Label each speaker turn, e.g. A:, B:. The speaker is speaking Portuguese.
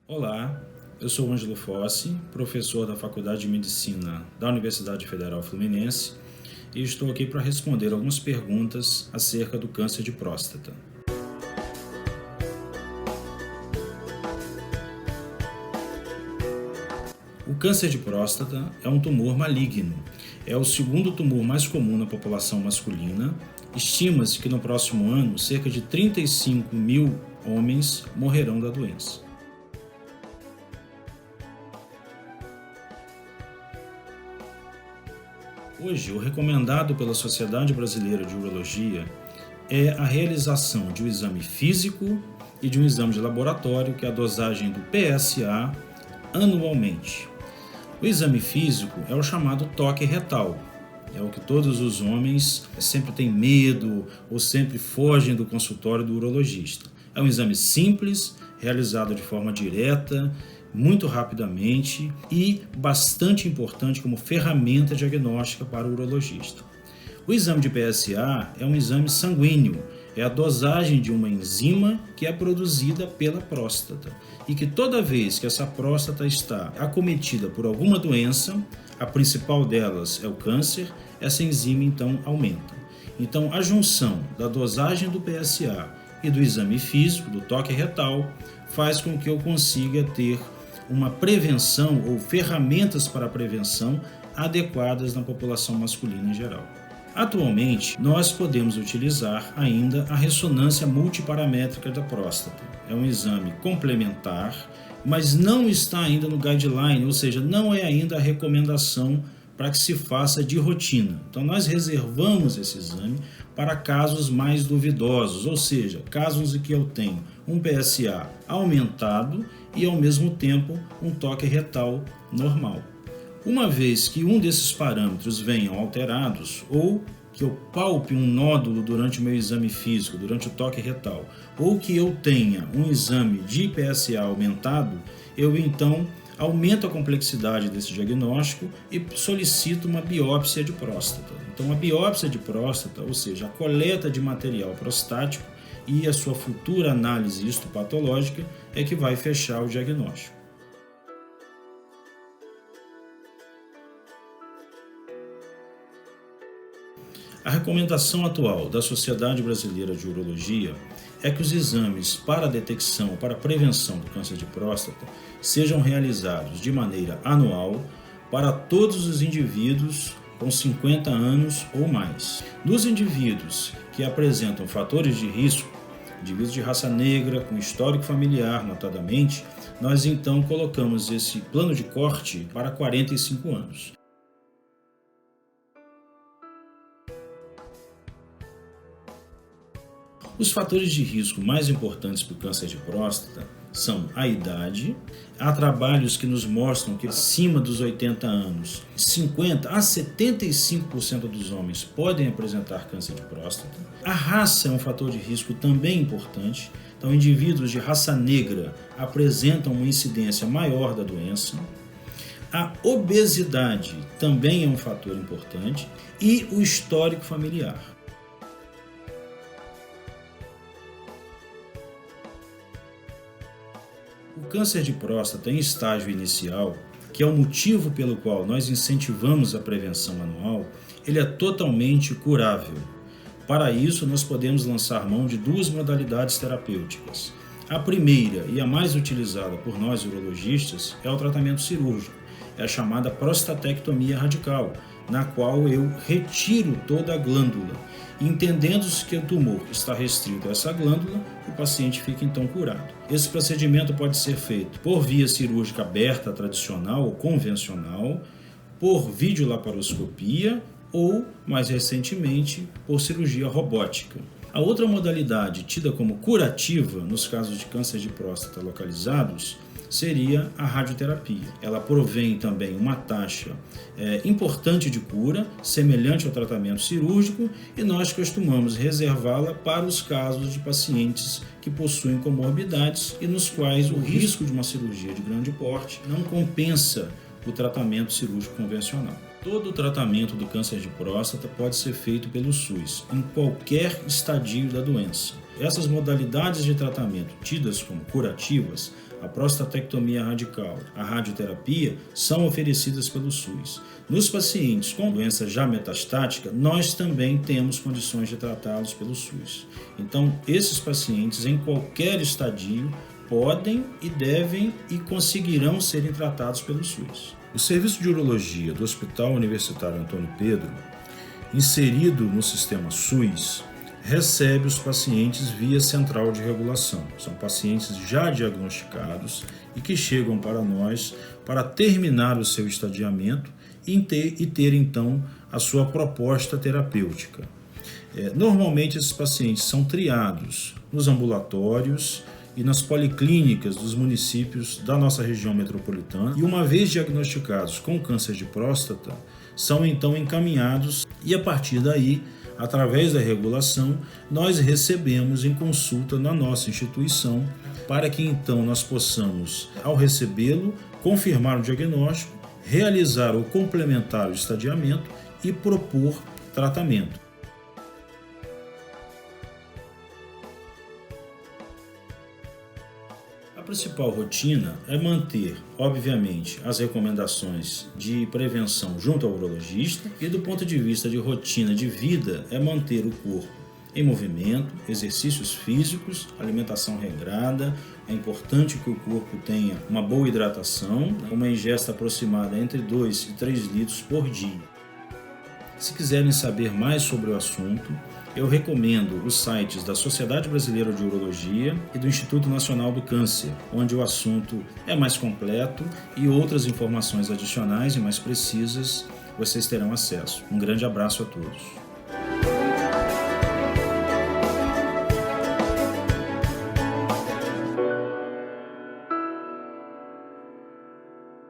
A: Olá, eu sou Ângelo Fossi, professor da Faculdade de Medicina da Universidade Federal Fluminense e estou aqui para responder algumas perguntas acerca do câncer de próstata. O câncer de próstata é um tumor maligno. É o segundo tumor mais comum na população masculina. Estima-se que no próximo ano, cerca de 35 mil homens morrerão da doença. Hoje, o recomendado pela Sociedade Brasileira de Urologia é a realização de um exame físico e de um exame de laboratório, que é a dosagem do PSA, anualmente. O exame físico é o chamado toque retal. É o que todos os homens sempre têm medo ou sempre fogem do consultório do urologista. É um exame simples, realizado de forma direta, muito rapidamente e bastante importante como ferramenta diagnóstica para o urologista. O exame de PSA é um exame sanguíneo, é a dosagem de uma enzima que é produzida pela próstata e que toda vez que essa próstata está acometida por alguma doença, a principal delas é o câncer, essa enzima então aumenta. Então a junção da dosagem do PSA e do exame físico, do toque retal, faz com que eu consiga ter uma prevenção ou ferramentas para a prevenção adequadas na população masculina em geral. Atualmente, nós podemos utilizar ainda a ressonância multiparamétrica da próstata. É um exame complementar, mas não está ainda no guideline, ou seja, não é ainda a recomendação para que se faça de rotina. Então, nós reservamos esse exame para casos mais duvidosos, ou seja, casos em que eu tenho um PSA aumentado e, ao mesmo tempo, um toque retal normal. Uma vez que um desses parâmetros venham alterados ou que eu palpe um nódulo durante o meu exame físico, durante o toque retal, ou que eu tenha um exame de PSA aumentado, eu então aumento a complexidade desse diagnóstico e solicito uma biópsia de próstata. Então, a biópsia de próstata, ou seja, a coleta de material prostático e a sua futura análise histopatológica, é que vai fechar o diagnóstico. A recomendação atual da Sociedade Brasileira de Urologia é que os exames para a detecção, para a prevenção do câncer de próstata sejam realizados de maneira anual para todos os indivíduos com 50 anos ou mais. Nos indivíduos que apresentam fatores de risco, indivíduos de raça negra, com histórico familiar, notadamente, nós então colocamos esse plano de corte para 45 anos. Os fatores de risco mais importantes para o câncer de próstata são a idade. Há trabalhos que nos mostram que acima dos 80 anos, 50 a 75% dos homens podem apresentar câncer de próstata. A raça é um fator de risco também importante. Então, indivíduos de raça negra apresentam uma incidência maior da doença. A obesidade também é um fator importante e o histórico familiar. O câncer de próstata em estágio inicial, que é o motivo pelo qual nós incentivamos a prevenção anual, ele é totalmente curável. Para isso, nós podemos lançar mão de duas modalidades terapêuticas. A primeira e a mais utilizada por nós urologistas é o tratamento cirúrgico, é a chamada prostatectomia radical, na qual eu retiro toda a glândula. Entendendo-se que o tumor está restrito a essa glândula, o paciente fica então curado. Esse procedimento pode ser feito por via cirúrgica aberta tradicional ou convencional, por videolaparoscopia ou, mais recentemente, por cirurgia robótica. A outra modalidade, tida como curativa nos casos de câncer de próstata localizados, seria a radioterapia. Ela provém também uma taxa importante de cura, semelhante ao tratamento cirúrgico, e nós costumamos reservá-la para os casos de pacientes que possuem comorbidades e nos quais o risco de uma cirurgia de grande porte não compensa o tratamento cirúrgico convencional. Todo o tratamento do câncer de próstata pode ser feito pelo SUS, em qualquer estadio da doença. essas modalidades de tratamento tidas como curativas, a prostatectomia radical, a radioterapia, são oferecidas pelo SUS. Nos pacientes com doença já metastática, nós também temos condições de tratá-los pelo SUS. Então, esses pacientes, em qualquer estadio, podem e devem e conseguirão serem tratados pelo SUS. O Serviço de Urologia do Hospital Universitário Antônio Pedro, inserido no sistema SUS, recebe os pacientes via central de regulação. São pacientes já diagnosticados e que chegam para nós para terminar o seu estadiamento e ter então a sua proposta terapêutica. Normalmente esses pacientes são triados nos ambulatórios e nas policlínicas dos municípios da nossa região metropolitana e, uma vez diagnosticados com câncer de próstata, são então encaminhados e, a partir daí, através da regulação, nós recebemos em consulta na nossa instituição para que então nós possamos, ao recebê-lo, confirmar o diagnóstico, realizar ou complementar o estadiamento e propor tratamento. A principal rotina é manter, obviamente, as recomendações de prevenção junto ao urologista e, do ponto de vista de rotina de vida, é manter o corpo em movimento, exercícios físicos, alimentação regrada. É importante que o corpo tenha uma boa hidratação, uma ingesta aproximada entre 2 e 3 litros por dia. Se quiserem saber mais sobre o assunto, eu recomendo os sites da Sociedade Brasileira de Urologia e do Instituto Nacional do Câncer, onde o assunto é mais completo e outras informações adicionais e mais precisas vocês terão acesso. Um grande abraço a todos.